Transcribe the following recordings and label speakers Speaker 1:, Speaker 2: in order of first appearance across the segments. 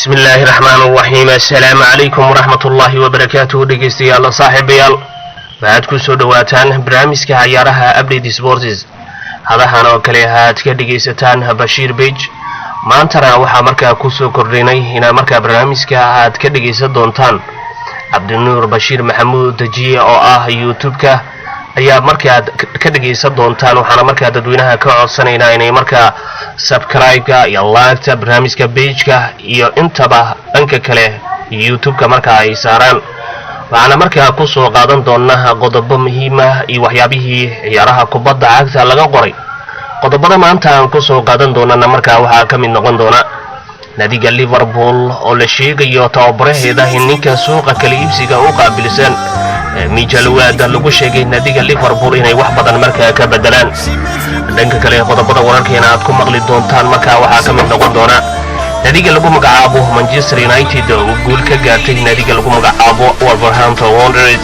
Speaker 1: بسم الله الرحمن الرحيم. السلام عليكم ورحمة الله وبركاته. dhegeystayaal saaxiibayaal waxaad ku soo dhawaataan barnaamijka ciyaaraha Update Sports. hadahan oo kale aad ka dhegeysataan Bashiir Page. maantana waxa markaa ku soo kordhinay inaa markaa barnaamijka aad ka dhegeysan doontaan Abdinuur Bashiir Maxamuud Dajiye oo ah YouTube-ka ayaa markaa ka dhegeysan doontaan. waxaana markaa dadweynaha ka codsanaynaa inay markaa subscribe-ka iyo like-ta barnaamijka page-ka iyo intaba dhanka kale YouTube-ka markaa ay saaraan. waxaana markaa ku soo qaadan doonaa qodobo muhiim ah iyo waxyaabihii ciyaaraha kubadda cagta laga qoray. qodobada maanta aan ku soo qaadan doonana markaa waxaa ka mid noqon doona nadiga Liverpool oo la sheegayo tababaraheeda ninka suuqa kala iibsiga u qaabilsan Michael Ward lagu sheegay nadiga Liverpool inay wax badan markaa ka bedelaan. dhanka kale qodobada wararkeena aad ku maqli doontaan markaa waxaa ka mid noqon doona nadiga lagu magacaabo Manchester United oo guul ka gaartay nadiga lagu magacaabo Wolverhampton Wanderers.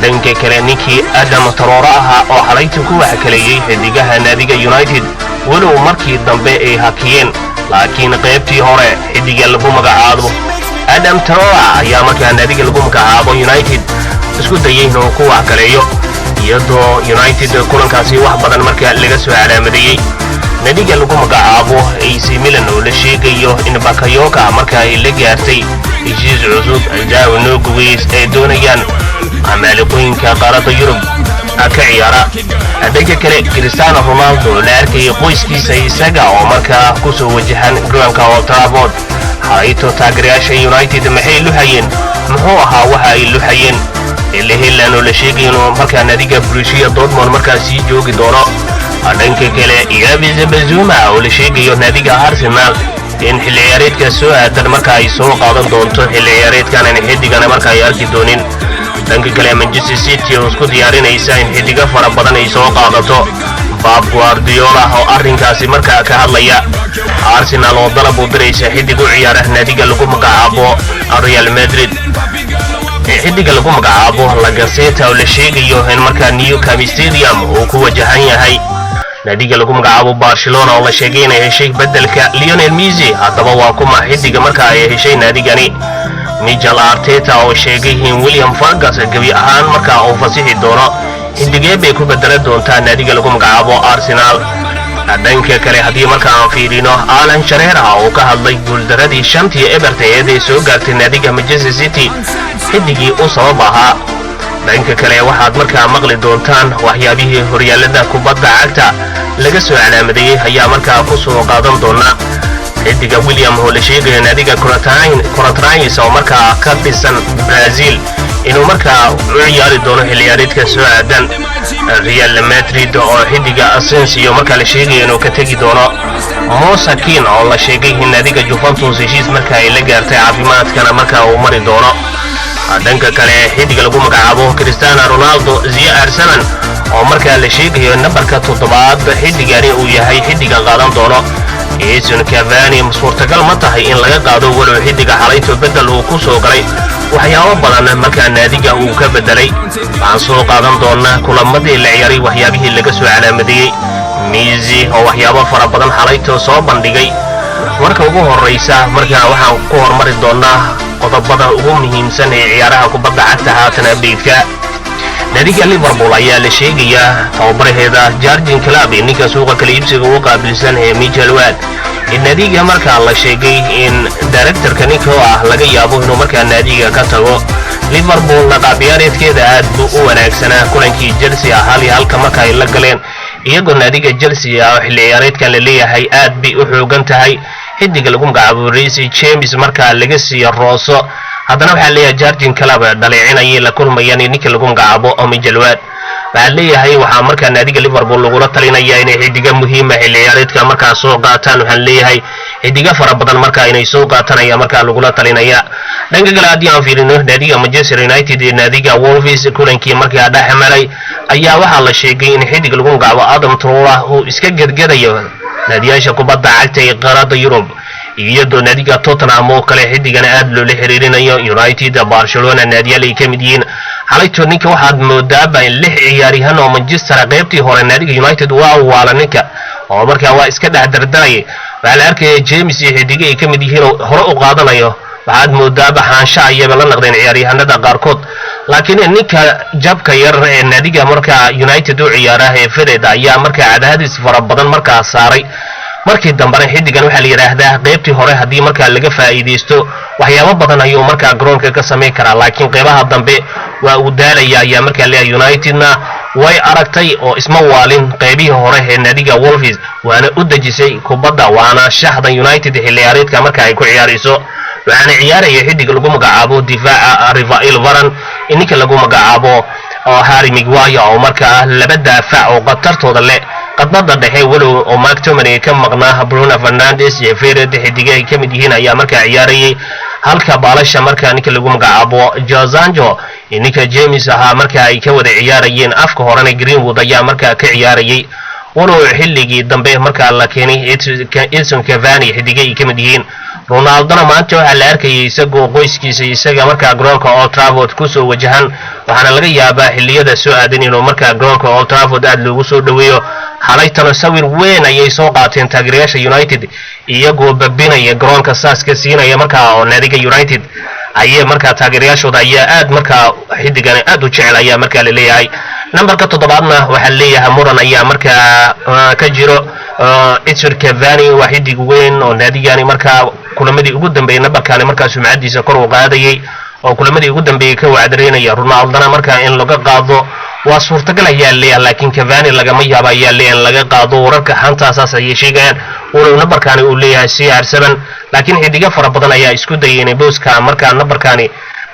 Speaker 1: dhanka kale ninkii Adam Traore ahaa oo xalayta ku wax kaleeyay xidigaha nadiga United walow markii dambe ay hakiyeen, laakiin qaybtii hore xidiga lagu magacaabo Adam Traore ayaa markaa nadiga lagu magacaabo United isku dayay inuu ku wax kaleeyo, iyadoo United kulankaasi wax badan markaa laga soo calaamadeeyay. nadiga lagu magacaabo AC Milan oo la sheegayo in Bakayoko markaa ay la gaartay heshiis cusub Joao Guedes ay doonayaan amaaliqooyinka qaaradda Yurub ka ciyaara. dhanka kale Cristiano Ronaldo la arkay qoyskiisa isaga oo markaa ku soo wajahan garoonka Old Trafford. hay'adda taageerayaasha United maxay luhayeen, muxuu ahaa waxa ay luhayeen ilaa la sheegay inuu markaa nadiga Borussia Dortmund markaa sii joogi doono. dhanka kale Yves Bissouma oo la sheegayo nadiga Arsenal in xilli ciyaareedka soo aadan markaa ay soo qaadan doonto xilli ciyaareedkan in xidigana markaa ay arki doonin. dhanka kale Manchester City oo isku diyaarinaysa in xidiga fara badan ay soo qaadato. Pep Guardiola oo arrinkaasi markaa ka hadlaya. Arsenal oo dalab u diraysa xidig u ciyaara nadiga lagu magacaabo Real Madrid. xidiga lagu magacaabo Lacazette oo la sheegayo in markaa New Camp Stadium uu ku wajahan yahay nadiga lagu magacaabo Barcelona oo la sheegay inay heshay bedelka Lionel Messi. haddaba waa kuma xidiga markaa ay heshay nadigani? Mikel Arteta oo sheegay in William Ferguson gabi ahaan markaa uu fasixi doono xidigee bay ku bedelan doontaa nadiga lagu magacaabo Arsenal. dhanka kale haddii markaa aan fiirino Alan Shearer oo ka hadlay guuldaradii shantii Everton ee soo gaartay nadiga Manchester City xidigii u sabab ahaa. dhanka kale waxaad markaa maqli doontaan waxyaabihii horyaalada kubadda cagta laga soo calaamadeeyay ayaa markaa ku soo qaadan doona xidiga William oo la sheegay nadiga Corinthians oo markaa ka dhisan Brazil inuu markaa u ciyaari doono xilli ciyaareedka soo aadan. Real Madrid oo xidiga Asensio markaa la sheegay inuu ka tagi doono. Moise Kean oo la sheegay in nadiga Juventus heshiis markaa ay la gaartay caafimaadkana markaa uu mari doono. dhanka kale xidiga lagu magacaabo Cristiano Ronaldo CR7 oo markaa la sheegayo nambarka 7 xidigani uu yahay xidiga qaadan doono. Edinson Cavani suurtagal ma tahay in laga qaado walow xidiga xalayto bedel uu ku soo galay waxyaabo badan markaa nadiga uu ka bedelay. waxaan soo qaadan doonaa kulamadii la ciyaaray waxyaabihii laga soo calaamadeeyay. Messi oo waxyaabo fara badan xalayto soo bandhigay. marka ugu horeysa markaa waxaan ku hormari doonaa qodobada ugu muhiimsan ee ciyaaraha kubadda cagta haatan update-ka. nadiga Liverpool ayaa la sheegayaa tababaraheeda Jurgen Klopp ninka suuqa kala iibsiga u qaabilsan ee Michael Ward in nadiga markaa la sheegay in director-ka ninka laga yaabo inuu markaa nadiga ka tago. Liverpool qaab ciyaareedkeeda aad buu u wanaagsanaa kulankii Chelsea halka markaa ay la galeen, iyagoo nadiga Chelsea xilli ciyaareedkan la leeyahay aad bay u xoogan tahay. xidiga lagu magacaabo Reece James markaa laga siiyo rooso. haddana waxaa leeyahay Jurgen Klopp dhaleecinayay la kulmayaan ninka lagu magacaabo Michael Ward. waxaa leeyahay waxaa markaa nadiga Liverpool lagula talinaya inay xidiga muhiim ah xilli ciyaareedka markaa soo qaataan. waxaan leeyahay xidiga fara badan markaa inay soo qaataan ayaa markaa lagula talinaya. dhanka kale haddii aan fiirino nadiga Manchester United iyo nadiga Wolves kulankii markaa dhex maray ayaa waxaa la sheegay in xidiga lagu magacaabo Adam Traore uu iska gedgedayo naadiyaasha kubadda cagta ee qaaradda Yurub, iyadoo nadiga Tottenham oo kale xidigana aad loola xiriirinayo. United, Barcelona naadiyaal ay ka mid yihiin. xalayto ninka waxaad moodaaba in 6 ciyaaryahan oo Manchester qaybtii hore nadiga United waa ninka oo markaa waa iska dhex dardarayay. waxaa la arkaya James iyo xidiga ay ka mid yihiin hore u qaadanayo waxaad moodaa baxaansha ayaba la naqdeen ciyaaryahanada qaarkood laakiin ninka jabka yar ee naadiga marka United u ciyaaraha ee Fred ayaa marka cadaadis fara badan marka saaray markii dambana xidigan waxa la yiraahdaa qaybtii hore hadii marka laga faa'iideysto waxyaabo badan ayuu marka garoonka ka sameyn karaa laakiin qaybaha dambe waa uu daalaya ayaa marka Leeds Unitedna way aragtay oo isma waalin qaybihii hore ee naadiga Wolves waana u dajisay kubadda waana shaxda United xilciyaareedka marka ay ku ciyaarayso waxaana ciyaaraya xidig lagu magacaabo difaaca Rafael Varane inka lagu magacaabo Harry Maguire oo marka laba daafac oo qatartooda leh qadbada dhexe walow oo McTominay ka maqnaa Bruno Fernandes iyo Fred xidigay ka mid yihiin ayaa marka ciyaarayay halka baalasha marka ninka lagu magacaabo Josanjo inka James aha marka ay ka wada ciyaarayeen afka horena Greenwood ayaa marka ka ciyaarayay walow xilligii dambe marka la keenay Edson Cavani xidigay ka mid yihiin Ronaldo maanta waxa la arkayay isagoo qoyskiisa isaga marka garoonka Old Trafford ku soo wajahan waxaana laga yaabaa xilliyada soo aadan inuu marka garoonka Old Trafford aad loogu soo dhaweeyo xalaytana sawir weyn ayay soo qaateen taageerayaasha United iyagoo babinaya garoonka saaska siinaya marka oo naadiga United ayay marka taageerayaashooda ayaa aad marka xidigan aad u jecel ayaa marka la leeyahay numberka 7aadna waxa leeyahay Muran ayaa marka ka jiro Edson Cavani waa xidig weyn oo naadigani marka kulamadii ugu dambeeyay numberkan marka sumcadiisa kor u qaadayay oo kulamadii ugu dambeeyay ka wacdareynaya Ronaldo marka in laga qaado waa suurtagal ayaa leeyahay laakiin Cavani lagama yaabo ayaa leeyahay laga qaado wararka xantaasaas ay sheegayaan oo numberkan uu leeyahay CR7 laakiin xidiga fara badan ayaa isku dayeen booska marka numberkani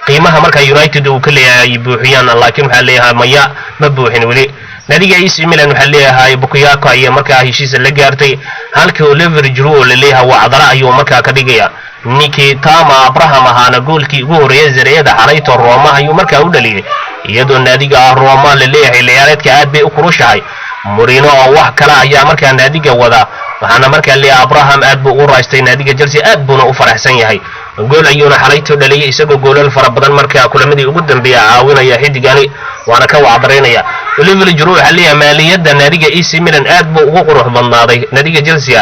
Speaker 1: qiimaha marka United uu ka leeyahay buuxiyaan laakiin waxa leeyahay maya ma buuxin wali nadiga AC Milan waxa leeyahay Bukayo ayaa marka heshiis la gaartay halka Oliver Giroud la leeyahay wacdara ayuu marka ka dhigaya Niki Tama Abraham ahana goolkii ugu horeeyay Zareeda xalayto Roma ayuu marka u dhaliyay iyadoo nadiga Roma la leeyahay ciyaareedka aad bay u kurushahay Mourinho oo wax kala ayaa marka nadiga wada waxaana marka leeyahay Abraham aad buu u raastay nadiga Chelsea aad buu u faraxsan yahay gool ayuuna xalayto dhaliyay isagoo goolal fara badan marka kulamadii ugu dambeeyay caawinaya xidigani waana ka wacdareynaya Oliver Giroud waxa leeyahay maaliyadda nadiga AC Milan aad buu ugu qurux badnaaday nadiga Chelsea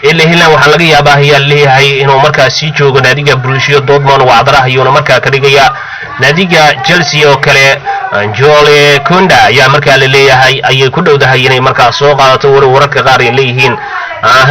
Speaker 1: ilaa waxa laga yaabaa leeyahay inuu marka sii joogo nadiga Borussia Dortmund wacdaraha ayuuna marka ka dhigaya nadiga Chelsea oo kale Anjole Kunda ayaa marka la leeyahay ayay ku dhowdahay inay marka soo qaadato wararka qaar ay leeyihiin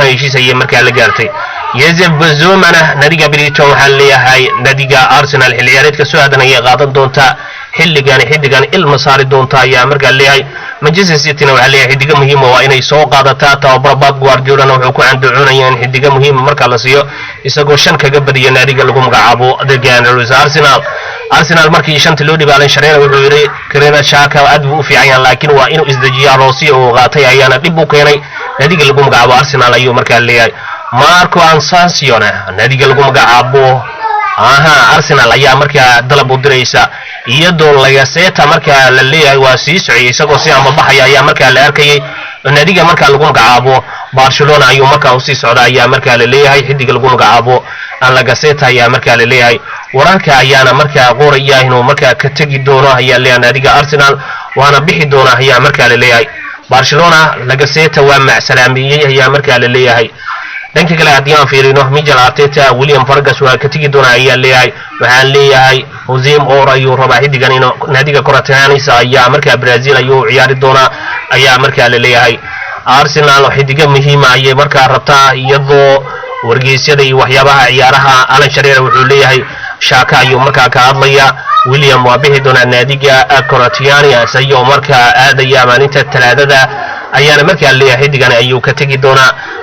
Speaker 1: heshiis ay marka la gaartay Joseph Bazomana nadiga Brighton waxa leeyahay nadiga Arsenal xilciyaareedka soo aadanaya qaadan doonta xidigan ilma saari doonta ayaa marka leeyahay Manchester City waxa leeyahay xidiga muhiim ah inay soo qaadataa tababar Pep Guardiola wuxuu ku andacoonayaan xidiga muhiim marka la siiyo isagoo shan kaga badiyo nadiga lagu magacaabo The Gunners Arsenal markii shanta loo dhibaalan shareer wuxuu yiri Granit Xhaka aad buu u fiican yahay laakiin waa inuu isdajiyaa Rossi oo qaatay ayaana dib u keenay nadiga lagu magacaabo Arsenal ayuu marka leeyahay Marco Asensio nadiga lagu magacaabo Arsenal ayaa marka dalab u diraysa iyadoo laga seeta marka la leeyahay waa sii socday isagoo si ama baxaya ayaa marka la arkayay nadiga marka lagu magacaabo Barcelona ayuu marka u sii socday ayaa marka la leeyahay xidiga lagu magacaabo laga seeta ayaa marka la leeyahay wararka ayaana marka qoraya inuu marka ka tagi doono ayaa leeyahay nadiga Arsenal waana bixi doona ayaa marka la leeyahay Barcelona laga seeta waa macsalaameeyay ayaa marka la leeyahay dhanka kale haddii aan fiirino Mikel Arteta William Vargas waa ka tagi doona ayaa leeyahay waxaan leeyahay Jose Mourinho ayuu rabaa xidigan inuu nadiga Corinthians ayaa marka Brazil ayuu ciyaari doona ayaa marka la leeyahay Arsenal xidiga muhiim ah ayay marka rabtaa iyadoo wargeysyada iyo waxyaabaha ciyaaraha Alan Shearer wuxuu leeyahay Xhaka ayuu marka ka hadlaya William waa bixi doona nadiga Corinthians ayuu marka aadaya maalinta Talaadada ayaana marka leeyahay xidigan ayuu ka tagi doona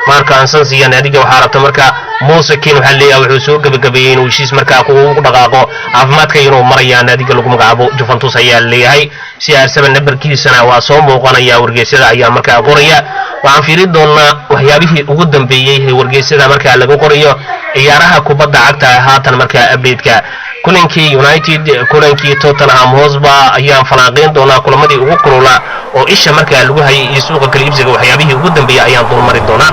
Speaker 1: marka Asensio iyo nadiga waxa rabta marka Mosekin waxa leeyahay wuxuu soo gabagabeeyay inuu heshiis marka ku dhaqaaqo caafimaadka inuu maraya nadiga lagu magacaabo Juventus ayaa leeyahay CR7 numberkiisana waa soo muuqanaya wargeysyada ayaa marka qoraya waxaan fiirin doonaa waxyaabihii ugu dambeeyay ee wargeysyada marka lagu qorayo ciyaaraha kubadda cagta haatan marka update-ka kulankii United kulankii Tottenham Hotspur ayaan falanqeyn doonaa kulamadii ugu kulula oo isha marka lagu hayay iyo suuqa kala iibsiga waxyaabihii ugu dambeeyay ayaan dulmarin doonaa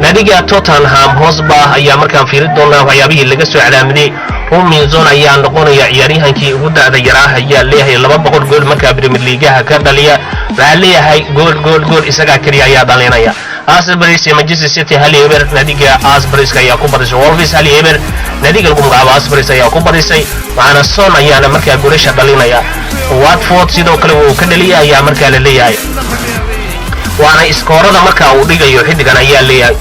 Speaker 1: nadiga Tottenham Hotspur ayaa markaan fiirin doonaa waxyaabihii laga soo calaamaday Robinson ayaa noqonaya ciyaaryahankii ugu da'da yaraa ayaa leeyahay 200 gool marka Premier League ka dhaliya waxa leeyahay gool isaga kaliya ayaa dhalinaya Asbury iyo Manchester City hal eber nadiga Asbury ayaa ku badisay Wolves hal eber nadiga lagu magacaabo Asbury ayaa ku badisay waxaana Son ayaana markaa goolasha dhalinaya Watford sidoo kale uu ka dhaliyay ayaa markaa la leeyahay waana iskoorada markaa uu dhigayo xidigan ayaa leeyahay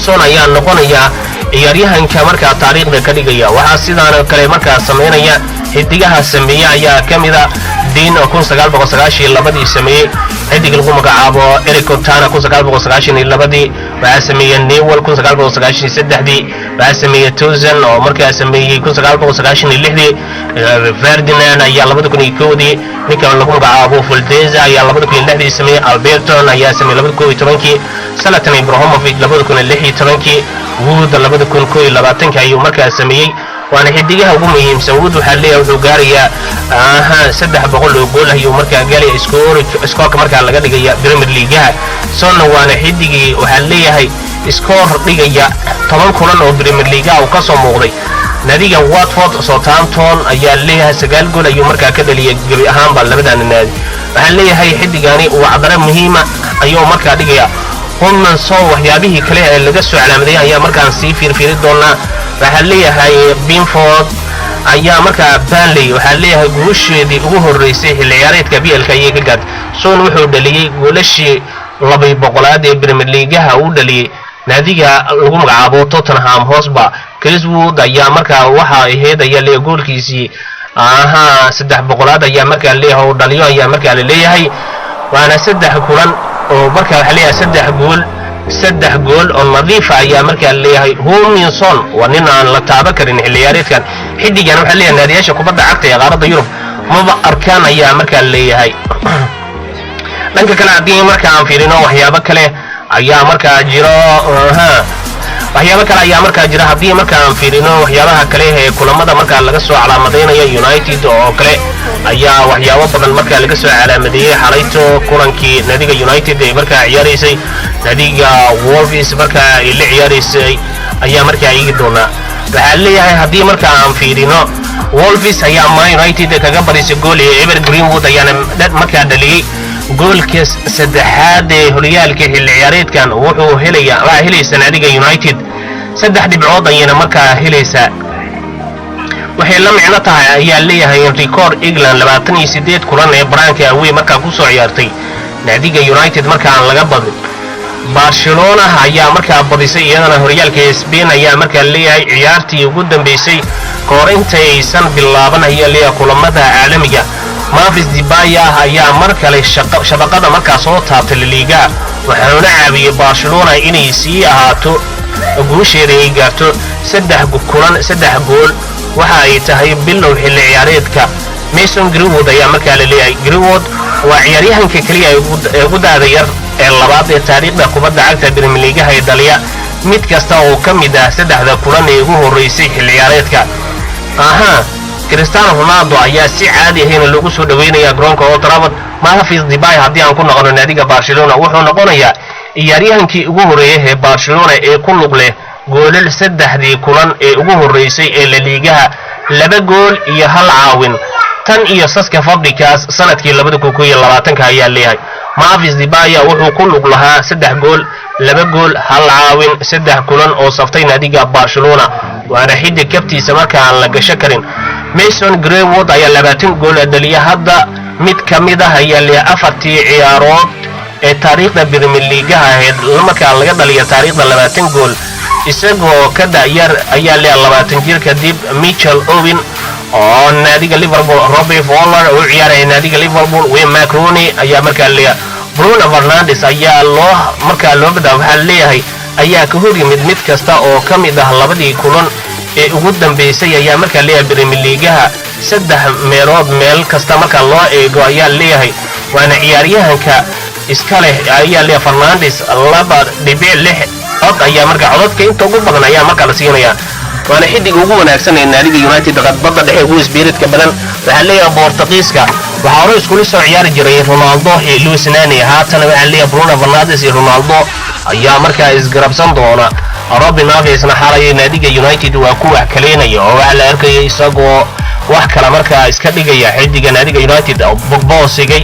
Speaker 1: Son ayaa noqonaya ciyaaryahanka markaa taariikhda ka dhigaya waxa sidaan kale markaa sameynaya xidigaha sameeya ayaa kamida Dean 1992 sameeyay xidig lagu magacaabo Eric Cantona 1992 waxa sameeyay Newell 1993 waxa sameeyay Tozen oo markaa sameeyay 1996 Ferdinand ayaa 2001 ninka lagu magacaabo Fuldeza ayaa 2006 sameeyay Alberton ayaa sameeyay 2011 Zlatan Ibrahimovic 2016 Wood 2021 ayuu markaa sameeyay waana xidigaha ugu muhiimsan Wood waxa leeyahay wuxuu gaarayaa 300 gool ayuu markaa galay iskoorka markaa laga dhigaya Premier League Son waana xidigii waxa leeyahay iskoor dhigaya 10 kulan oo Premier League uu ka soo muuqday nadiga Watford Southampton ayaa leeyahay 9 gool ayuu markaa ka dhaliyay gabi ahaanba labadan naadi waxa leeyahay xidigani uu cadara muhiima ayuu markaa dhigaya Son waxyaabihii kale ee laga soo calaamaday ayaa markaan sii fiirfiiri doonaa waxa leeyahay Brentford ayaa markaa Burnley waxa leeyahay guusheedii ugu horeysay xilli ciyaareedka BLK ayay ka gaad Son wuxuu dhaliyay goolashii 200 ee Premier League uu dhaliyay naadiga lagu magacaabo Tottenham Hotspur Chris Wood ayaa markaa waxa ahayd ayaa leeyahay goolkiisii 300 ayaa markaa leeyahay dhaliyo ayaa markaa leeyahay waana 3 kulan oo markaa waxa leeyahay 3 gool oo nadiif ah ayaa markaa leeyahay Son waa nin aan la taaba karin xilli ciyaareedkan xidigan waxa leeyahay naadiyaasha kubadda cagta ee qaaradda Yurub maba arkaan ayaa markaa leeyahay dhanka kale hadii markaa aan fiirino waxyaabo kale ayaa markaa jiro hadii markaa aan fiirino waxyaabaha kale ee kulamada markaa laga soo calaamadeynayo United oo kale ayaa waxyaabo badan markaa laga soo calaamadeeyay xalayto kulankii nadiga United ee markaa ciyaareysay nadiga Wolves markaa ay la ciyaareysay ayaa markaa igi doona waxa leeyahay hadii markaa aan fiirino Wolves ayaa Man United kaga badisay gool ee Ever Greenwood ayaana markaa dhaliyay goolka saddexaad ee horyaalka xilli ciyaareedkan wuxuu helaysaa nadiga United 3 dhibcood ayana markaa helaysaa waxay la micno tahay ayaa leeyahay record England 28 kulan ee baraanka away markaa ku soo ciyaartay nadiga United markaa laga badin Barcelona ayaa markaa badisay iyadana horyaalka Spain ayaa markaa leeyahay ciyaartii ugu dambeysay koor intaysan bilaaban ayaa leeyahay kulamada caalamiga Memphis Depay ayaa mar kale shabaqada markaa soo taabtay La Liga waxaana caawiyay Barcelona inay sii ahaato guusheeda ay gaarto 3 gool waxa ay tahay bilow xilli ciyaareedka Mason Greenwood ayaa markaa la leeyahay Greenwood waa ciyaaryahanka kaliya ee ugu daada yar ee labaad ee taariikhda kubadda cagta Premier League ee dhaliya mid kasta oo kamid ah 3 kulan ee ugu horeysay xilli ciyaareedka Cristiano Ronaldo ayaa si caadi ah lagu soo dhaweynaya garoonka Old Trafford Memphis Depay hadii aan ku noqono naadiga Barcelona wuxuu noqonayaa ciyaaryahankii ugu horeeyay ee Barcelona ee ku lug leh goolal 3 kulan ee ugu horeysay ee La Liga 2 gool iyo 1 caawin tan iyo Cesc Fabregas sanadkii 2020 ayaa leeyahay Memphis Depay wuxuu ku lug lahaa 3 gool 2 gool 1 caawin 3 kulan oo saftay naadiga Barcelona waana xidig kabtiisa markaa aan la gasho karin Mason Greenwood ayaa 20 gool dhaliyay hadda mid kamid ah ayaa leeyahay 4 ciyaarood ee taariikhda Premier League ahayd markaa laga dhaliyo taariikhda 20 gool isagoo ka daayar ayaa leeyahay 20 jir kadib Michael Owen oo naadiga Liverpool Robbie Fowler oo ciyaaray naadiga Liverpool Wayne Rooney ayaa markaa leeyahay Bruno Fernandes ayaa loo badaa waxa leeyahay ayaa ka hor yimid mid kasta oo kamid ah labadii kulan ee ugu dambeysay ayaa markaa leeyahay Premier League 3 meelood meel kasta markaa loo eego ayaa leeyahay waana ciyaaryahanka iska leh ayaa leeyahay Fernandes 2.6 cod ayaa markaa codadka inta ugu badan ayaa markaa la siinaya waana xidig ugu wanaagsan ee naadiga United qadbada dhexe ugu spirit-ka badan waxa leeyahay Portugiiska waxa hore isku soo ciyaari jiray Ronaldo iyo Luis Nani haatan waxa leeyahay Bruno Fernandes iyo Ronaldo ayaa markaa isgarabsan doona Robin Neves xalay naadiga United waa ku wax kaleynaya oo waxa la arkay isagoo wax kala markaa iska dhigaya xidiga naadiga United oo bogbo sigay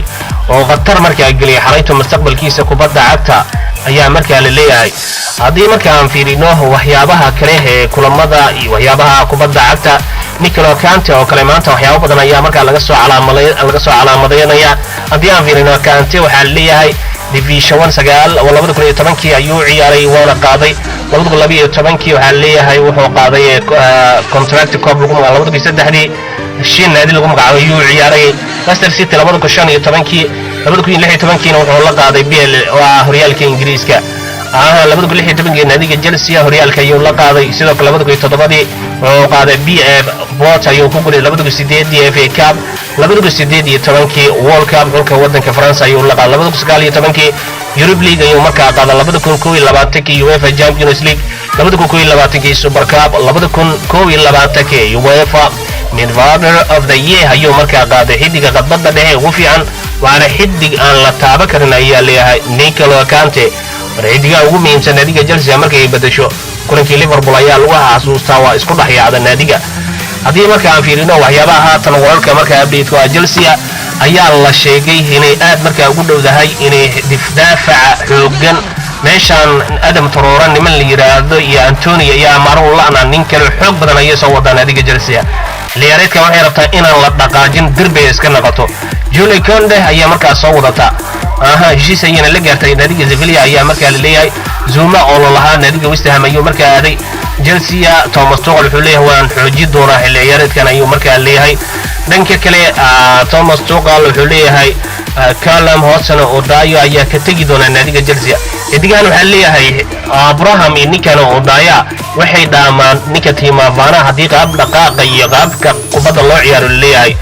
Speaker 1: oo qatar markaa galiyay xalayto mustaqbalkiisa kubadda cagta ayaa markaa la leeyahay. haddii markaan fiirino waxyaabaha kale ee kulamada iyo waxyaabaha kubadda cagta Nicola Kante oo kale maanta waxyaabo badan ayaa markaa laga soo calaamadeynaya. haddii aan fiirino Kante waxaa la leeyahay Division 9 oo 2010 ayuu ciyaaray waana qaaday 2012 waxaa la leeyahay wuxuu qaaday contract cop lagu magacaabo 2003 shin naadi lagu magacaabo ayuu ciyaaray. Leicester City 2015 2016 wuxuu la qaaday BL oo horyaalka Ingiriiska. 2016 naadiga Chelsea horyaalka ayuu la qaaday. sidoo kale 2017 wuxuu qaaday BF Bot ayuu ku guulay 2018 FA Cup 2018 World Cup xulka wadanka France ayuu la qaaday. 2019 Europe League ayuu markaa qaaday. 2021 UEFA Champions League 2021 Super Cup 2021 UEFA Midfielder of the Year ayuu markaa qaaday. xidiga qadbada dhexe ugu fiican waana xidig aan la taaban karin ayaa leeyahay Nicola Kante. xidiga ugu muhiimsan naadiga Chelsea markay bedesho kulankii Liverpool ayaa lagu xasuustaa waa isku dhaxyaacda naadiga. haddii markaan fiirino waxyaabaha haatan wararka markaa update waa Chelsea ayaa la sheegay inay aad markaa ugu dhowdahay inay difaaca xoogan meeshaan Adam Traore niman la yiraahdo iyo Antonio ayaa maru la'na nin kale xoog badan ayay soo wadaan naadiga Chelsea. Liyaareedka waxay rabtaa inaan la dhaqaajin dirbe iska noqoto. Julie Conde ayaa markaa soo wadata. heshiis ayayna la gaartay naadiga Sevilla ayaa markaa la leeyahay. Zuma oo lahaa naadiga West Ham ayuu markaa aaday. Chelsea Thomas Tuchel wuxuu leeyahay waan xoojin doonaa xilli ciyaareedkan ayuu markaa leeyahay. dhanka kale Thomas Tuchel wuxuu leeyahay Callum Hudson-Odoi ayaa ka tagi doona naadiga Chelsea. xidigan waxaa leeyahay Abraham iyo ninkan Odoi waxay dhaamaan ninka tiimavana haddii qaab dhaqaaqa iyo qaabka kubadda loo ciyaaro leeyahay.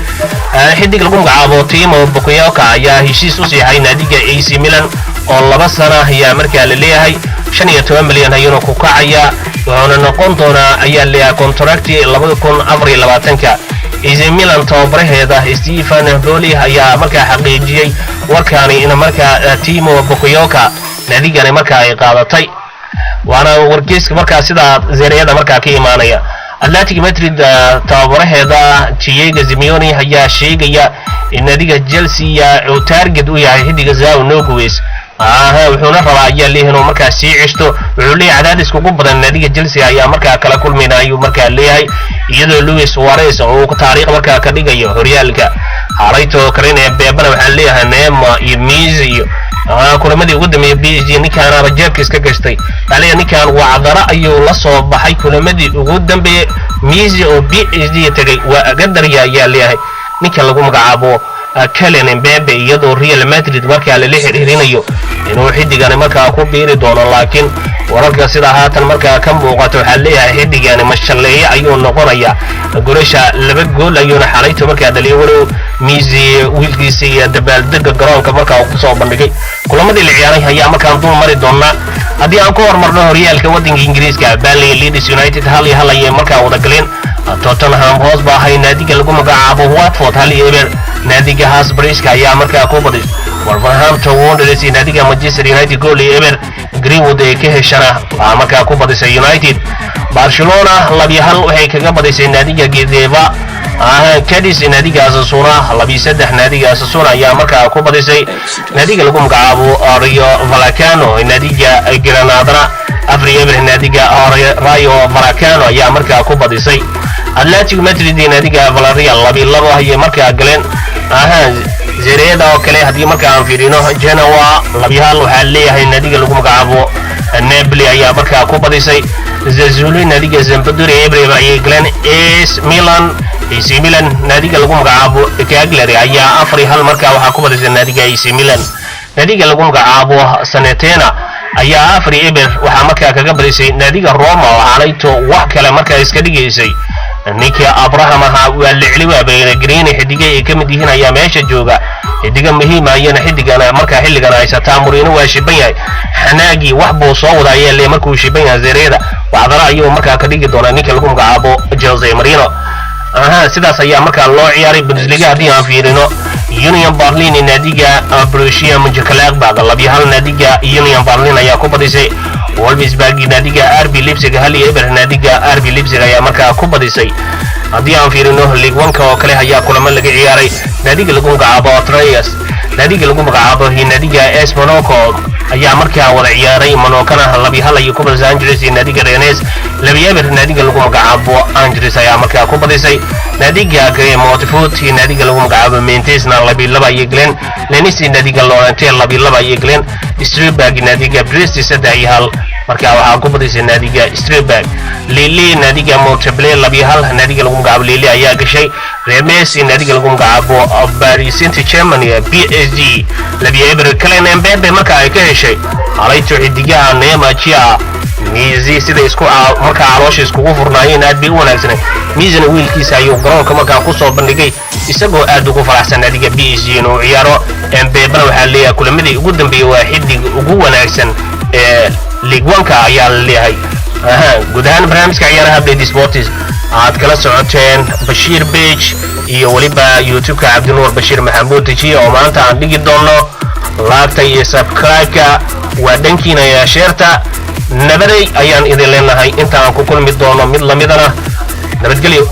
Speaker 1: xidig lagu magacaabo Timo Bukayoka ayaa heshiis u siixay naadiga AC Milan oo 2 sano ayaa markaa la leeyahay 15 milyan ayuu ku kacaya wuxuuna noqon doonaa ayaa leeyahay contract 2024 AC Milan tababaraheeda Stefan Pioli ayaa markaa xaqiijiyay warkaani in markaa Timo Bukayoka naadigan markaa ay qaadatay. waana wargeyska markaa sida zeeriyada markaa ka imaanaya. Atletico Madrid tababaraheeda Diego Simeone ayaa sheegaya in naadiga Chelsea uu target u yahay xidiga Joao Neves. wuxuuna rabaa ayaa leeyahay inuu markaa sii cishto. wuxuu leeyahay cadaadis ugu badan naadiga Chelsea ayaa markaa kala kulmayna ayuu markaa leeyahay iyadoo Luis Suarez oo taariikh markaa ka dhigayo horyaalka. xalayto karine beebana waxaa leeyahay Neymar iyo Messi iyo kulamadii ugu dambeeyay PSG ninkaan rajeebka iska gashtay. xalay ninkaan waa cadara ayuu la soo baxay kulamadii ugu dambeeyay. Messi oo PSG tagay waa agadariya ayaa leeyahay ninka lagu magacaabo Kylian Mbappe iyadoo Real Madrid markaa la xiriirinayo inuu xidigan markaa ku biiri doono. laakiin wararka sida haatan markaa ka muuqato waxaa leeyahay xidigan mashalleeye ayuu noqonaya. goolasha 2 gool ayuuna xalayto markaa dhaliyay walow Messi wiilkiisa iyo dabaaldega garoonka markaa ku soo bandhigay. kulamadii la ciyaaray ayaa markaa dul mari doona. haddii aan ku hormarno horyaalka wadanka Ingiriiska Burnley Leeds United 1-1 ayay markaa wada galeen. Tottenham Hotspur ahay naadiga lagu magacaabo Watford 1-1 naadiga Huddersfield ayaa markaa ku baday. Wolverhampton Wanderers naadiga Manchester United goal eber Greenwood ay ka heshana markaa ku badisay United. Barcelona 2-1 waxay kaga badisay naadiga Getafe. Cadiz naadiga Osasuna 2-3 naadiga Osasuna ayaa markaa ku badisay naadiga lagu magacaabo Rayo Vallecano naadiga Granada. Eber naadiga Rayo Vallecano ayaa markaa ku badisay. Atletico Madrid naadiga Villarreal 2-2 ayay markaa galeen. zeeriyada oo kale haddii markaa aan fiirino Genoa 2-1 waxaa leeyahay naadiga lagu magacaabo Napoli ayaa markaa ku badisay. Zazuli naadiga Sampdoria Eber ayay galeen. AC Milan naadiga lagu magacaabo Cagliari ayaa 4-1 markaa waxaa ku badisay naadiga AC Milan. naadiga lagu magacaabo Sanetena ayaa 4-1 waxaa markaa kaga badisay naadiga Roma oo xalayto wax kale markaa iska dhigaysay. ninka Abraham waa la celiwaa bayna Green xidigay ay kamid yihiin ayaa meesha jooga. xidiga muhiim ah ayana xidigana markaa xilligan ay sataa Mourinho waa shiban yahay. xanaagi wax buu soo wada ayaa leeyahay markuu shiban yahay zeeriyada wacdara ayuu markaa ka dhigi doonaa ninka lagu magacaabo Jose Mourinho. sidaas ayaa markaa loo ciyaaray Bundesliga haddii aan fiirino. Union Berlin naadiga Borussia Mönchengladbach 2-1 naadiga Union Berlin ayaa ku badisay. Wolfsburg naadiga RB Leipzig 1-1 naadiga RB Leipzig ayaa markaa ku badisay. haddii aan fiirino Ligue 1 oo kale ayaa kulamo laga ciyaaray. naadiga lagu magacaabo Troyes naadiga lagu magacaabo naadiga AS Monaco ayaa markaa wada ciyaaray Monokana labi hal ay ku badisay Angers iyo naadiga Rennes labiyeber naadiga lagu magacaabo Angers ayaa markaa ku badisay naadiga Gremont iyo naadiga lagu magacaabo Mentesna labi laba ay galeen Lens naadiga Lorient labi laba ay galeen Strasbourg naadiga Brest 3-1 markaa waxa ku badisay naadiga Strasbourg Lille naadiga Montpellier labi hal naadiga lagu magacaabo Lille ayaa gashay Reims naadiga lagu magacaabo Paris Saint-Germain iyo PSG labiyeber Kylian Mbappe markaa ay ka heshay halayto xidigaha Neymar miisi sida isku markaa caloosha iskugu furnaayeen aad bay u wanaagsanay miisana wiilkiisa ayuu garoonka markaa ku soo bandhigay isagoo aad ugu faraxsan naadiga PSG inuu ciyaaro Mbappe waxa leeyahay kulamadii ugu dambeeyay waa xidig ugu wanaagsan ee Ligue 1 ayaa leeyahay guud ahaan barnaamijka ciyaaraha Update Sports aad kala socoteen Bashir Page iyo waliba YouTube-ka Cabdinuur Bashir Maxamuud Tijiye oo maanta aan dhigi doono laagta iyo subscribe-ka waa dhankiina ya sheerta nabaday ayaan idin leenahay inta aan ku kulmi doono mid lamidana nabadgelyo